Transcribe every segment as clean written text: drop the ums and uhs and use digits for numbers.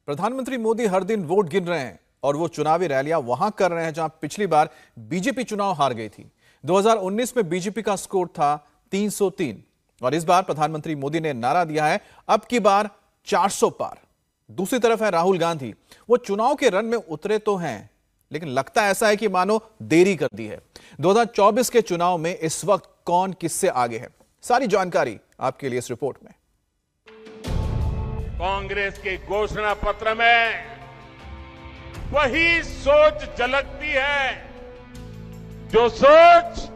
प्रधानमंत्री मोदी हर दिन वोट गिन रहे हैं और वो चुनावी रैलियां वहां कर रहे हैं जहां पिछली बार बीजेपी चुनाव हार गई थी। 2019 में बीजेपी का स्कोर था 303 और इस बार प्रधानमंत्री मोदी ने नारा दिया है अब की बार 400 पार। दूसरी तरफ है राहुल गांधी। वो चुनाव के रन में उतरे तो हैं, लेकिन लगता ऐसा है कि मानो देरी कर दी है। 2024 के चुनाव में इस वक्त कौन किससे आगे है, सारी जानकारी आपके लिए इस रिपोर्ट में। कांग्रेस के घोषणा पत्र में वही सोच झलकती है जो सोच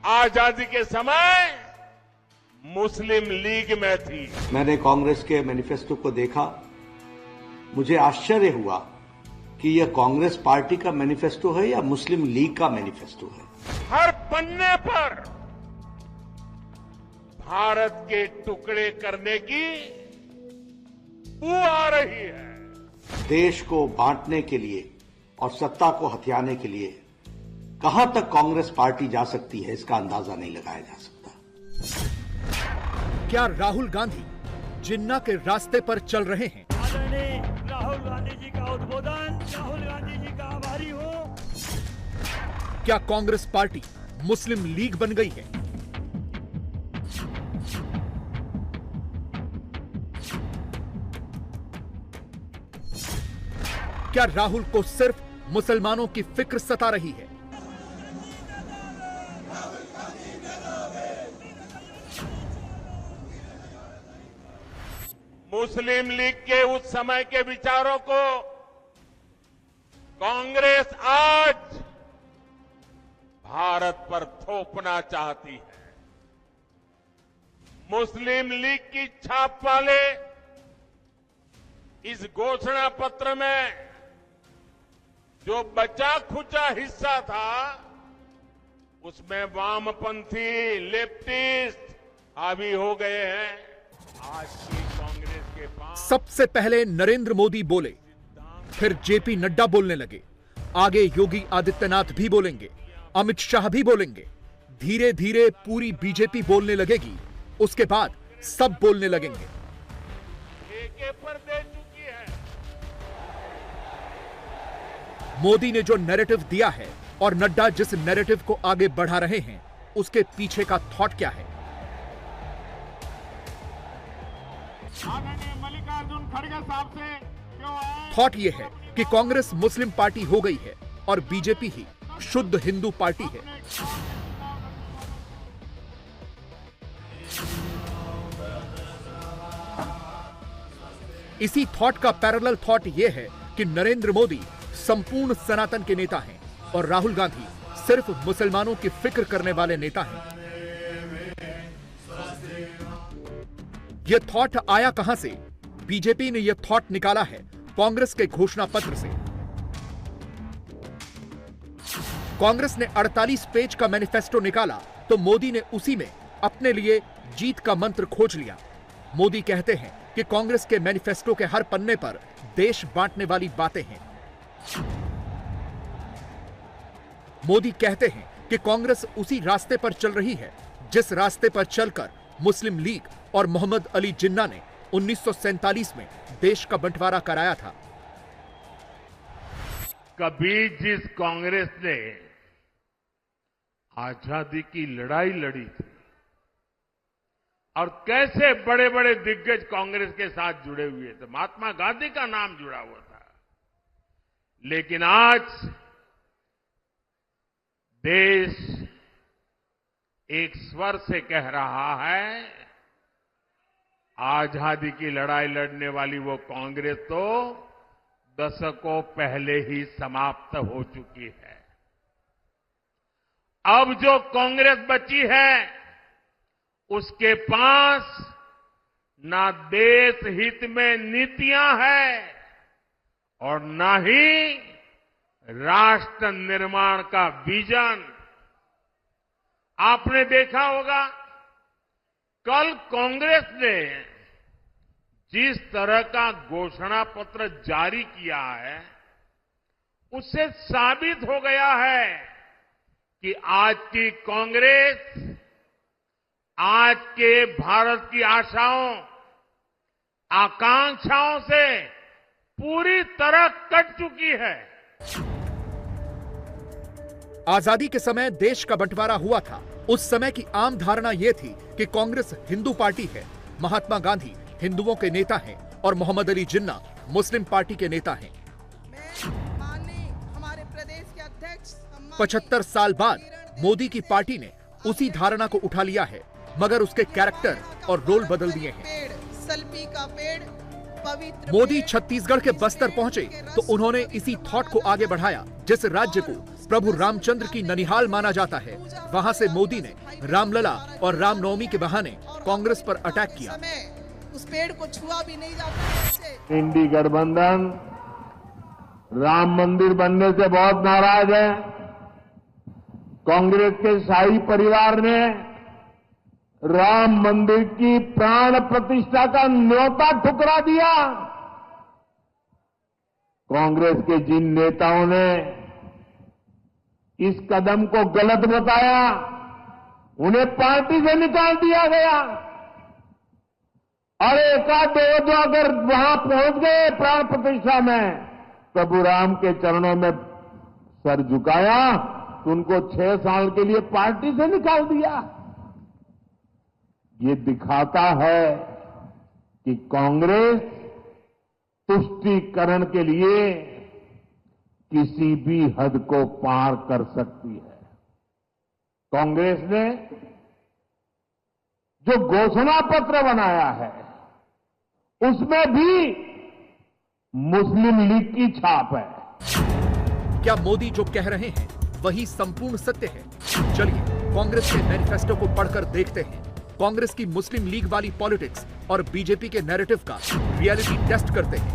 आजादी के समय मुस्लिम लीग में थी। मैंने कांग्रेस के मैनिफेस्टो को देखा, मुझे आश्चर्य हुआ कि यह कांग्रेस पार्टी का मैनिफेस्टो है या मुस्लिम लीग का मैनिफेस्टो है। हर पन्ने पर भारत के टुकड़े करने की बू आ रही है। देश को बांटने के लिए और सत्ता को हथियाने के लिए कहां तक कांग्रेस पार्टी जा सकती है, इसका अंदाजा नहीं लगाया जा सकता। क्या राहुल गांधी जिन्ना के रास्ते पर चल रहे हैं? आदरणीय राहुल गांधी जी का उद्बोधन, राहुल गांधी जी का आभारी हूं। क्या कांग्रेस पार्टी मुस्लिम लीग बन गई है? क्या राहुल को सिर्फ मुसलमानों की फिक्र सता रही है? मुस्लिम लीग के उस समय के विचारों को कांग्रेस आज भारत पर थोपना चाहती है। मुस्लिम लीग की छाप वाले इस घोषणा पत्र में जो बचा खुचा हिस्सा था उसमें वामपंथी लेफ्टिस्ट हावी हो गए हैं। आज की कांग्रेस के पास सबसे पहले नरेंद्र मोदी बोले, फिर जेपी नड्डा बोलने लगे, आगे योगी आदित्यनाथ भी बोलेंगे, अमित शाह भी बोलेंगे। धीरे धीरे पूरी बीजेपी बोलने लगेगी, उसके बाद सब बोलने लगेंगे। ठेके पर दे चुकी है। मोदी ने जो नैरेटिव दिया है और नड्डा जिस नैरेटिव को आगे बढ़ा रहे हैं, उसके पीछे का थॉट क्या है? आदरणीय मल्लिकार्जुन खड़गे साहब से क्यों आए? थॉट यह है कि कांग्रेस मुस्लिम पार्टी हो गई है और बीजेपी ही शुद्ध हिंदू पार्टी है। इसी थॉट का पैरेलल थॉट यह है कि नरेंद्र मोदी संपूर्ण सनातन के नेता हैं और राहुल गांधी सिर्फ मुसलमानों की फिक्र करने वाले नेता हैं। यह थॉट आया कहां से? बीजेपी ने यह थॉट निकाला है कांग्रेस के घोषणा पत्र से। कांग्रेस ने 48 पेज का मैनिफेस्टो निकाला तो मोदी ने उसी में अपने लिए जीत का मंत्र खोज लिया। मोदी कहते हैं कि कांग्रेस के मैनिफेस्टो के हर पन्ने पर देश बांटने वाली बातें हैं। मोदी कहते हैं कि कांग्रेस उसी रास्ते पर चल रही है जिस रास्ते पर चलकर मुस्लिम लीग और मोहम्मद अली जिन्ना ने 1947 में देश का बंटवारा कराया था। कभी जिस कांग्रेस ने आजादी की लड़ाई लड़ी थी और कैसे बड़े बड़े दिग्गज कांग्रेस के साथ जुड़े हुए थे, महात्मा गांधी का नाम जुड़ा हुआ था, लेकिन आज देश एक स्वर से कह रहा है आजादी की लड़ाई लड़ने वाली वो कांग्रेस तो दशकों पहले ही समाप्त हो चुकी है। अब जो कांग्रेस बची है उसके पास ना देश हित में नीतियां हैं और ना ही राष्ट्र निर्माण का विजन। आपने देखा होगा कल कांग्रेस ने जिस तरह का घोषणा पत्र जारी किया है उससे साबित हो गया है कि आज की कांग्रेस आज के भारत की आशाओं आकांक्षाओं से पूरी तरह कट चुकी है। आजादी के समय देश का बंटवारा हुआ था। उस समय की आम धारणा यह थी कि कांग्रेस हिंदू पार्टी है, महात्मा गांधी हिंदुओं के नेता हैं और मोहम्मद अली जिन्ना मुस्लिम पार्टी के नेता हैं। 75 साल बाद मोदी की पार्टी ने उसी धारणा को उठा लिया है, मगर उसके कैरेक्टर और रोल बदल दिए हैं। मोदी छत्तीसगढ़ के बस्तर पहुंचे तो उन्होंने इसी थॉट को आगे बढ़ाया। जिस राज्य को प्रभु रामचंद्र की ननिहाल माना जाता है, वहां से मोदी ने रामलला और रामनवमी के बहाने कांग्रेस पर अटैक किया। उस पेड़ को छुआ भी नहीं जाता। इंडी गठबंधन राम मंदिर बनने से बहुत नाराज है। कांग्रेस के शाही परिवार ने राम मंदिर की प्राण प्रतिष्ठा का न्योता ठुकरा दिया। कांग्रेस के जिन नेताओं ने इस कदम को गलत बताया, उन्हें पार्टी से निकाल दिया गया। और एकाध दो अगर वहां पहुंच गए प्राण प्रतिष्ठा में, प्रभु राम के चरणों में सर झुकाया, तो उनको 6 साल के लिए पार्टी से निकाल दिया। ये दिखाता है कि कांग्रेस तुष्टीकरण के लिए किसी भी हद को पार कर सकती है। कांग्रेस ने जो घोषणा पत्र बनाया है, उसमें भी मुस्लिम लीग की छाप है। क्या मोदी जो कह रहे हैं वही संपूर्ण सत्य है? चलिए कांग्रेस के मैनिफेस्टो को पढ़कर देखते हैं। कांग्रेस की मुस्लिम लीग वाली पॉलिटिक्स और बीजेपी के नैरेटिव का रियलिटी टेस्ट करते हैं।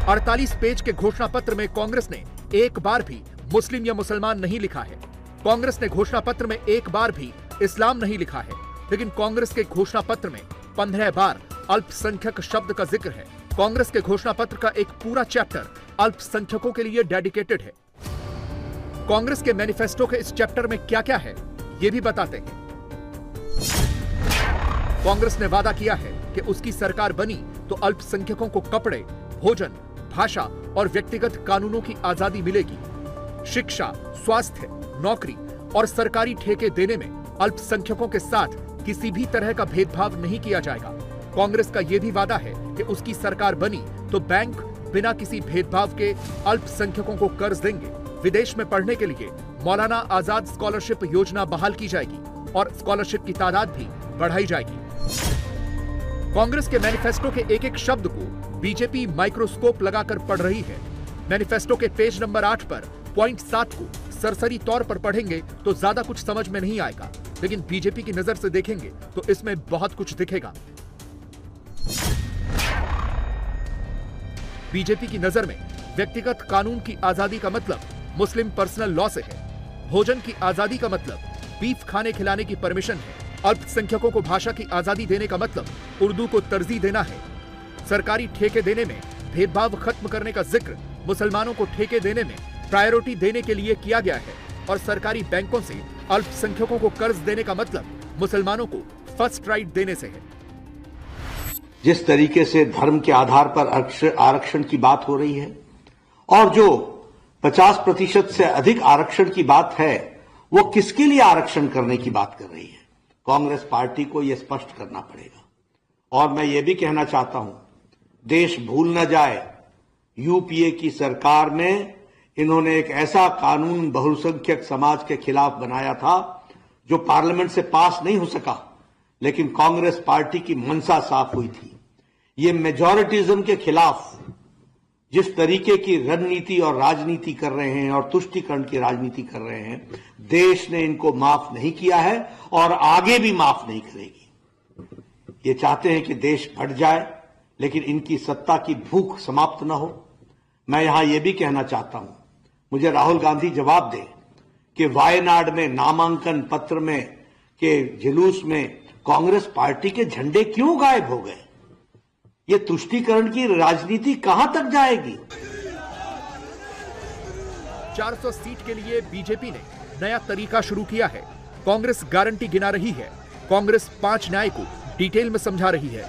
48 पेज के घोषणा पत्र में कांग्रेस ने एक बार भी मुस्लिम या मुसलमान नहीं लिखा है। कांग्रेस ने घोषणा पत्र में एक बार भी इस्लाम नहीं लिखा है। लेकिन कांग्रेस के घोषणा पत्र में 15 बार अल्पसंख्यक शब्द का जिक्र है। कांग्रेस के घोषणा पत्र का एक पूरा चैप्टर अल्पसंख्यकों के लिए डेडिकेटेड है। कांग्रेस के मैनिफेस्टो के इस चैप्टर में क्या क्या है, ये भी बताते हैं। कांग्रेस ने वादा किया है कि उसकी सरकार बनी तो अल्पसंख्यकों को कपड़े, भोजन, भाषा और व्यक्तिगत कानूनों की आजादी मिलेगी। शिक्षा, स्वास्थ्य, नौकरी और सरकारी ठेके देने में अल्पसंख्यकों के साथ किसी भी तरह का भेदभाव नहीं किया जाएगा। कांग्रेस का यह भी वादा है कि उसकी सरकार बनी तो बैंक बिना किसी भेदभाव के अल्पसंख्यकों को कर्ज देंगे। विदेश में पढ़ने के लिए मौलाना आजाद स्कॉलरशिप योजना बहाल की जाएगी और स्कॉलरशिप की तादाद भी बढ़ाई जाएगी। कांग्रेस के मैनिफेस्टो के एक एक शब्द को बीजेपी माइक्रोस्कोप लगाकर पढ़ रही है। मैनिफेस्टो के पेज नंबर 8 पर पॉइंट 7 को सरसरी तौर पर पढ़ेंगे तो ज्यादा कुछ समझ में नहीं आएगा, लेकिन बीजेपी की नजर से देखेंगे तो इसमें बहुत कुछ दिखेगा। बीजेपी की नजर में व्यक्तिगत कानून की आजादी का मतलब मुस्लिम पर्सनल लॉ से है। भोजन की आजादी का मतलब बीफ खाने खिलाने की परमिशन है। अल्पसंख्यकों को भाषा की आजादी देने का मतलब उर्दू को तरजीह देना है। सरकारी ठेके देने में भेदभाव खत्म करने का जिक्र मुसलमानों को ठेके देने में प्रायोरिटी देने के लिए किया गया है। और सरकारी बैंकों से अल्पसंख्यकों को कर्ज देने का मतलब मुसलमानों को फर्स्ट राइट देने से है। जिस तरीके से धर्म के आधार पर आरक्षण की बात हो रही है और जो 50% से अधिक आरक्षण की बात है, वो किसके लिए आरक्षण करने की बात कर रही है? कांग्रेस पार्टी को यह स्पष्ट करना पड़ेगा। और मैं ये भी कहना चाहता हूं, देश भूल न जाए, यूपीए की सरकार में इन्होंने एक ऐसा कानून बहुसंख्यक समाज के खिलाफ बनाया था जो पार्लियामेंट से पास नहीं हो सका, लेकिन कांग्रेस पार्टी की मंशा साफ हुई थी। ये मेजॉरिटिज्म के खिलाफ जिस तरीके की रणनीति और राजनीति कर रहे हैं और तुष्टीकरण की राजनीति कर रहे हैं, देश ने इनको माफ नहीं किया है और आगे भी माफ नहीं करेगी। ये चाहते हैं कि देश फट जाए, लेकिन इनकी सत्ता की भूख समाप्त न हो। मैं यहां यह भी कहना चाहता हूं, मुझे राहुल गांधी जवाब दे कि वायनाड में नामांकन पत्र में के जुलूस में कांग्रेस पार्टी के झंडे क्यों गायब हो गए? ये तुष्टीकरण की राजनीति कहां तक जाएगी? 400 सीट के लिए बीजेपी ने नया तरीका शुरू किया है। कांग्रेस गारंटी गिना रही है। कांग्रेस 5 न्याय को डिटेल में समझा रही है।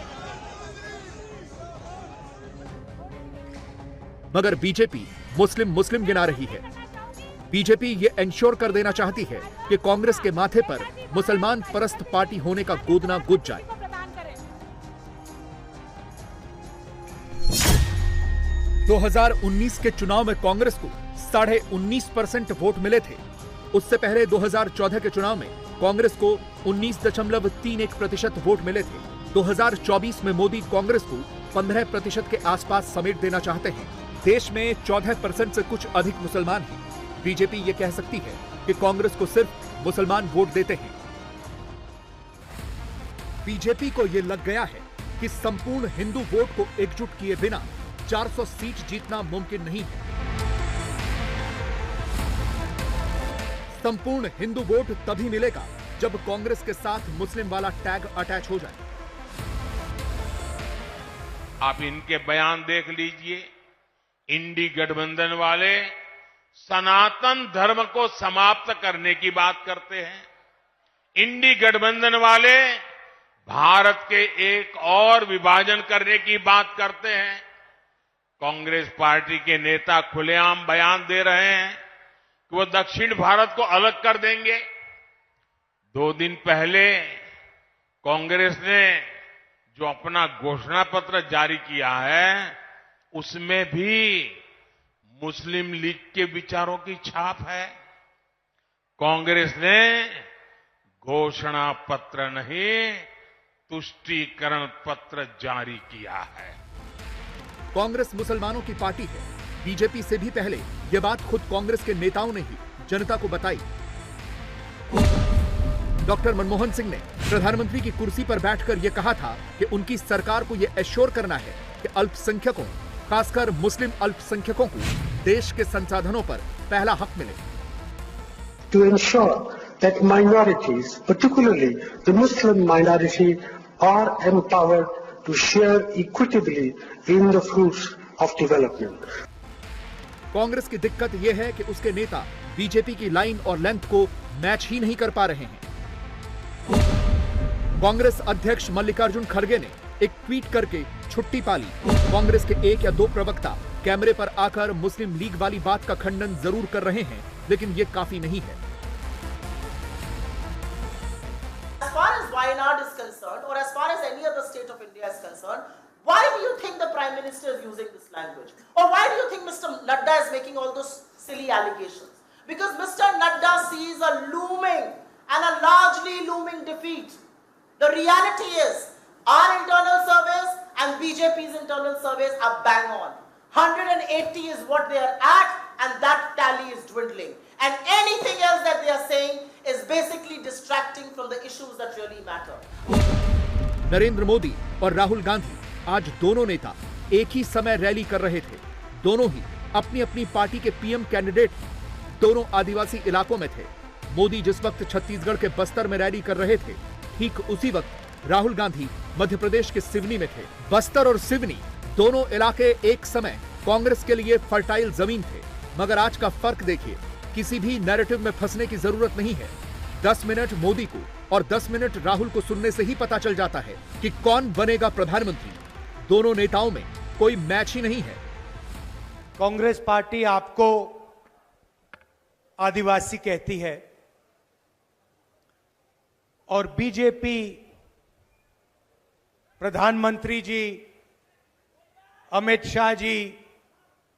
मगर बीजेपी मुस्लिम मुस्लिम गिना रही है। बीजेपी ये इंश्योर कर देना चाहती है कि कांग्रेस के माथे पर मुसलमान परस्त पार्टी होने का गोदना गुज जाए। 2019 के चुनाव में कांग्रेस को 19.5% वोट मिले थे। उससे पहले 2014 के चुनाव में कांग्रेस को 19.31% वोट मिले थे। 2024 में मोदी कांग्रेस को 15% के आसपास समेट देना चाहते हैं। देश में 14% से कुछ अधिक मुसलमान हैं। बीजेपी ये कह सकती है कि कांग्रेस को सिर्फ मुसलमान वोट देते हैं। बीजेपी को यह लग गया है कि संपूर्ण हिंदू वोट को एकजुट किए बिना 400 सीट जीतना मुमकिन नहीं है। संपूर्ण हिंदू वोट तभी मिलेगा जब कांग्रेस के साथ मुस्लिम वाला टैग अटैच हो जाए। आप इनके बयान देख लीजिए। इंडी गठबंधन वाले सनातन धर्म को समाप्त करने की बात करते हैं। इंडी गठबंधन वाले भारत के एक और विभाजन करने की बात करते हैं। कांग्रेस पार्टी के नेता खुलेआम बयान दे रहे हैं कि वो दक्षिण भारत को अलग कर देंगे। 2 दिन पहले कांग्रेस ने जो अपना घोषणा पत्र जारी किया है उसमें भी मुस्लिम लीग के विचारों की छाप है। कांग्रेस ने घोषणा पत्र नहीं तुष्टीकरण पत्र जारी किया है। कांग्रेस मुसलमानों की पार्टी है। बीजेपी से भी पहले यह बात खुद कांग्रेस के नेताओं ने ही जनता को बताई। डॉक्टर मनमोहन सिंह ने प्रधानमंत्री की कुर्सी पर बैठकर यह कहा था कि उनकी सरकार को यह एश्योर करना है कि अल्पसंख्यकों, खासकर मुस्लिम अल्पसंख्यकों को देश के संसाधनों पर पहला हक मिले। To ensure that minorities, particularly the Muslim minority, are empowered to share equitably in the fruits of development. Congress की दिक्कत यह है कि उसके नेता बीजेपी की लाइन और लेंथ को मैच ही नहीं कर पा रहे हैं। कांग्रेस अध्यक्ष मल्लिकार्जुन खड़गे ने एक ट्वीट करके छुट्टी पा ली। कांग्रेस के 1 या 2 प्रवक्ता कैमरे पर आकर मुस्लिम लीग वाली बात का खंडन जरूर कर रहे हैं, लेकिन ये काफी नहीं है। As far as Wayanad is concerned, or as far as any other state of India is concerned, why do you think the Prime Minister is using this language? Or why do you think Mr. Nadda is making all those silly allegations? Because Mr. Nadda sees a looming and a largely looming defeat. The reality is, our internal surveys and BJP's internal surveys are bang on. 180 is what they are at, and that tally is dwindling. And anything else that they are saying is basically distracting from the issues that really matter. Narendra Modi और राहुल गांधी आज दोनों नेता एक ही समय rally कर रहे थे। दोनों ही अपनी अपनी पार्टी के पीएम कैंडिडेट, दोनों आदिवासी इलाकों में थे। मोदी जिस वक्त छत्तीसगढ़ के बस्तर में रैली कर रहे थे, ठीक उसी वक्त राहुल गांधी मध्य प्रदेश के सिवनी में थे। बस्तर और सिवनी दोनों इलाके एक समय कांग्रेस के लिए फर्टाइल जमीन थे। मगर आज का फर्क देखिए। किसी भी नैरेटिव में फंसने की जरूरत नहीं है। 10 मिनट मोदी को और 10 मिनट राहुल को सुनने से ही पता चल जाता है कि कौन बनेगा प्रधानमंत्री। दोनों नेताओं में कोई मैच ही नहीं है। कांग्रेस पार्टी आपको आदिवासी कहती है और बीजेपी, प्रधानमंत्री जी, अमित शाह जी,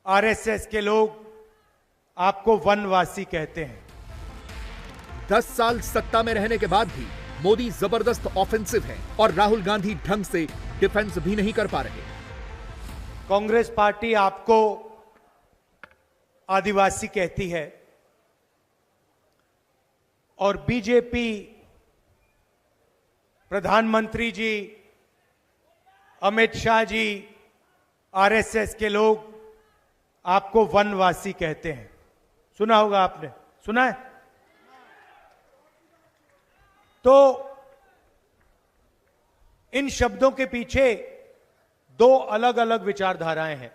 आरएसएस के लोग आपको वनवासी कहते हैं। 10 साल सत्ता में रहने के बाद भी मोदी जबरदस्त ऑफेंसिव है और राहुल गांधी ढंग से डिफेंस भी नहीं कर पा रहे। कांग्रेस पार्टी आपको आदिवासी कहती है और बीजेपी, प्रधानमंत्री जी, अमित शाह जी, आरएसएस के लोग आपको वनवासी कहते हैं। सुना होगा आपने, सुना है? तो इन शब्दों के पीछे 2 अलग अलग विचारधाराएं हैं।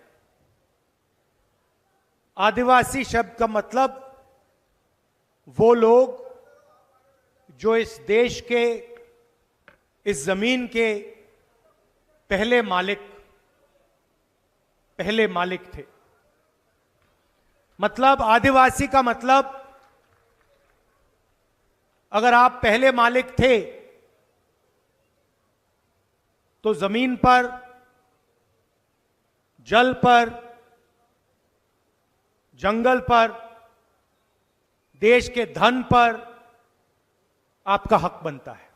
आदिवासी शब्द का मतलब वो लोग जो इस देश के, इस जमीन के पहले मालिक थे। मतलब आदिवासी का मतलब, अगर आप पहले मालिक थे तो जमीन पर, जल पर, जंगल पर, देश के धन पर आपका हक बनता है।